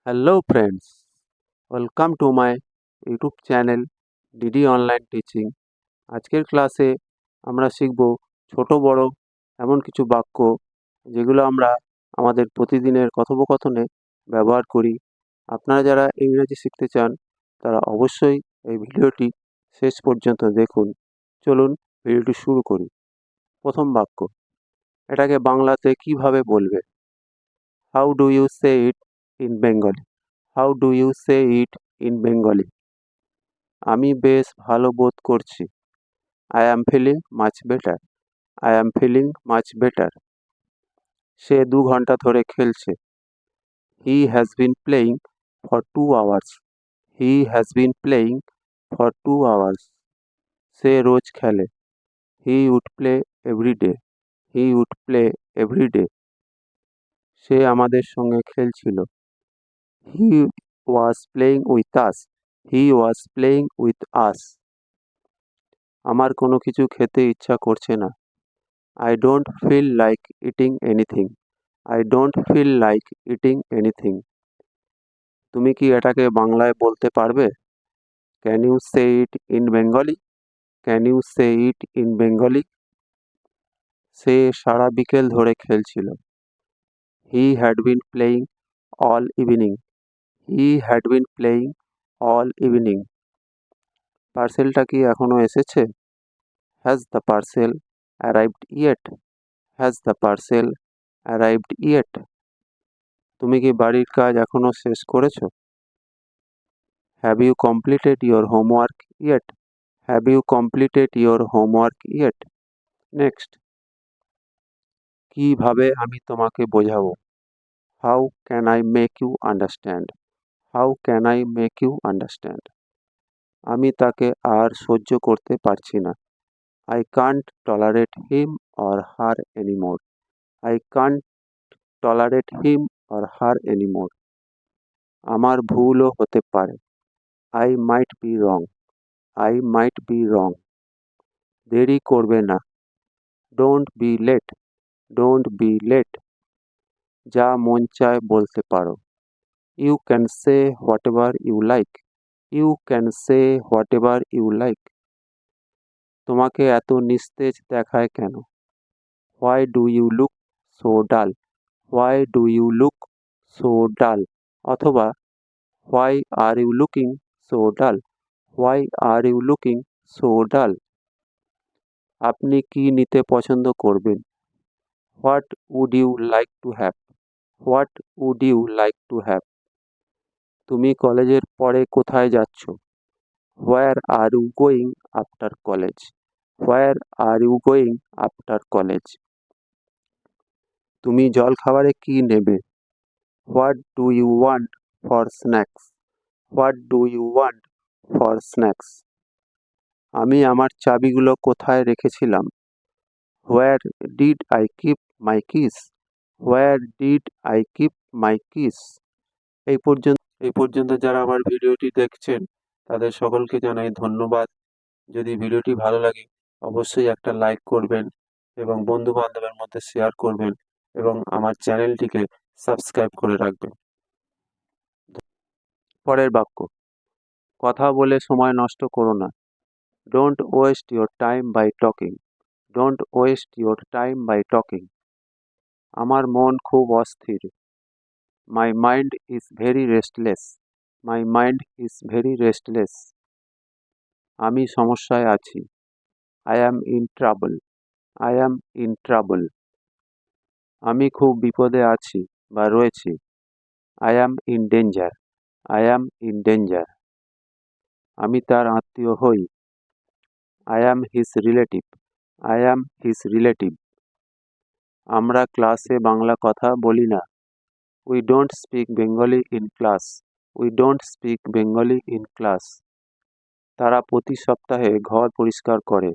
Hello friends, welcome to my YouTube channel DD online teaching. আজকের ক্লাসে আমরা শিখব ছোট বড় এমন কিছু বাক্য যেগুলো আমরা আমাদের প্রতিদিনের কথোপকথনে ব্যবহার করি। আপনারা যারা ইংরেজি শিখতে চান তারা অবশ্যই এই ভিডিওটি শেষ পর্যন্ত দেখুন। চলুন ভিডিওটি শুরু করি। প্রথম বাক্য, এটাকে বাংলাতে কিভাবে বলবে? How do you say it in Bengali? How do you say it in Bengali? আমি বেশ ভালো বোধ করছি। I am feeling much better. I am feeling much better. সে 2 ঘন্টা ধরে খেলছে। He has been playing for 2 hours. He has been playing for 2 hours. সে রোজ খেলে। He would play every day. He would play every day. সে আমাদের সঙ্গে খেলছিল। হি was playing with us. He was playing with us. আমার কোনো কিছু খেতে ইচ্ছা করছে না। I don't feel like eating anything. I don't feel like eating anything. তুমি কি এটাকে বাংলায় বলতে পারবে? Can you say it in Bengali? Can you say it in Bengali? সে সারা বিকেল ধরে খেলছিল। He had been playing all evening. He had been playing all evening. পার্সেলটা কি এখনো এসেছে? Has the parcel arrived yet? Has the parcel arrived yet? তুমি কি বাড়ির কাজ এখনো শেষ করেছো? Have you completed your homework yet? Have you completed your homework yet? Next. কিভাবে আমি তোমাকে বোঝাবো? How can I make you understand? How can I make you understand? আমি তাকে আর সহ্য করতে পারছি না। I can't tolerate him or her anymore. I can't tolerate him or her anymore. আমার ভুলও হতে পারে। I might be wrong. I might be wrong. দেরি করবে না। Don't be late. Don't be late. যা মন চায় বলতে পারো। You can say whatever you like. You can say whatever you like. তোমাকে এত নিস্তেজ দেখায় কেন? Why do you look so dull? Why do you look so dull? অথবা Why are you looking so dull? Why are you looking so dull? আপনি কি নিতে পছন্দ করবেন? What would you like to have? What would you like to have? তুমি কলেজের পরে কোথায় যাচ্ছ? Where are you going after college? Where are you going after college? তুমি জলখাবারে কি নেবে? What do you want for snacks? What do you want for snacks? আমি আমার চাবিগুলো কোথায় রেখেছিলাম? Where did I keep my keys? Where did I keep my keys? এই পর্যন্ত যারা আমার ভিডিওটি দেখছেন তাদের সকলকে জানাই ধন্যবাদ। যদি ভিডিওটি ভালো লাগে অবশ্যই একটা লাইক করবেন এবং বন্ধু বান্ধবের মধ্যে শেয়ার করবেন এবং আমার চ্যানেলটিকে সাবস্ক্রাইব করে রাখবেন। পরের বাক্য, কথা বলে সময় নষ্ট করো না। Don't waste your time by talking. Don't waste your time by talking. আমার মন খুব অস্থির। My mind is very restless. My mind is very restless. আমি সমস্যায় আছি। I am in trouble. I am in trouble. আমি খুব বিপদে আছি বা রয়েছি। I am in danger. I am in danger. আমি তার আত্মীয় হই। I am his relative. I am his relative. আমরা ক্লাসে বাংলা কথা বলি না। We don't speak Bengali in class. We don't speak Bengali in class. তারা প্রতি সপ্তাহে ঘর পরিষ্কার করে।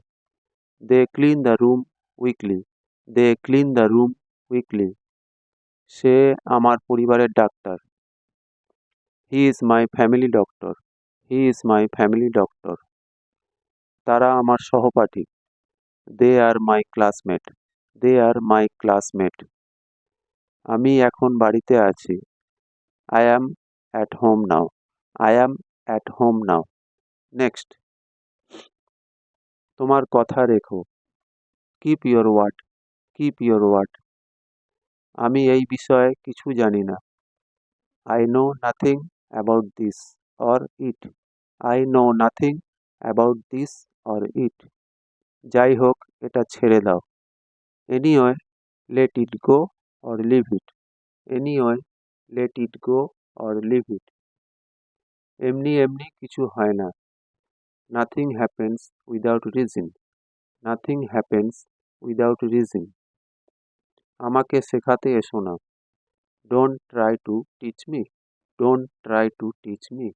They clean the room weekly. They clean the room weekly. সে আমার পরিবারের doctor. He is my family doctor. He is my family doctor. তারা আমার সহপাঠী। They are my classmate. They are my classmate. আমি এখন বাড়িতে আছি। I am at home now. I am at home now. Next. তোমার কথা রেখো। Keep your word. Keep your word. আমি এই বিষয়ে কিছু জানি না। I know nothing about this or it. I know nothing about this or it. যাই হোক, এটা ছেড়ে দাও। Anyway, let it go or leave it. Anyway, let it go or leave it. এমনি এমনি কিছু হয় না। Nothing happens without reason. Nothing happens without reason. আমাকে শেখাতে এসো না। Don't try to teach me. Don't try to teach me.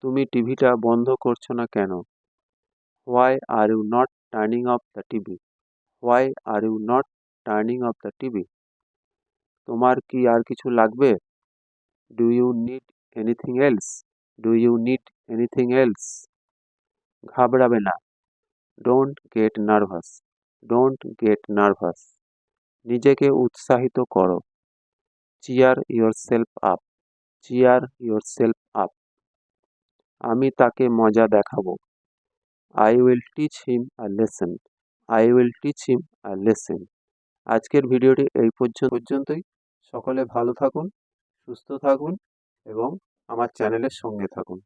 তুমি টিভিটা বন্ধ করছো না কেন? Why are you not turning off the TV? Why are you not turning off the TV? তোমার কি আর কিছু লাগবে? Do you need anything else? Do you need anything else? ঘাবড়াবে না। Don't get nervous. Don't get nervous. নিজেকে উৎসাহিত করো। Cheer yourself up. Cheer yourself up. আমি তাকে মজা দেখাবো। I will teach him a lesson. I will teach him a lesson. আজকের ভিডিওটি এই পর্যন্তই। সকলে ভালো থাকুন, সুস্থ থাকুন এবং আমার চ্যানেলের সঙ্গে থাকুন।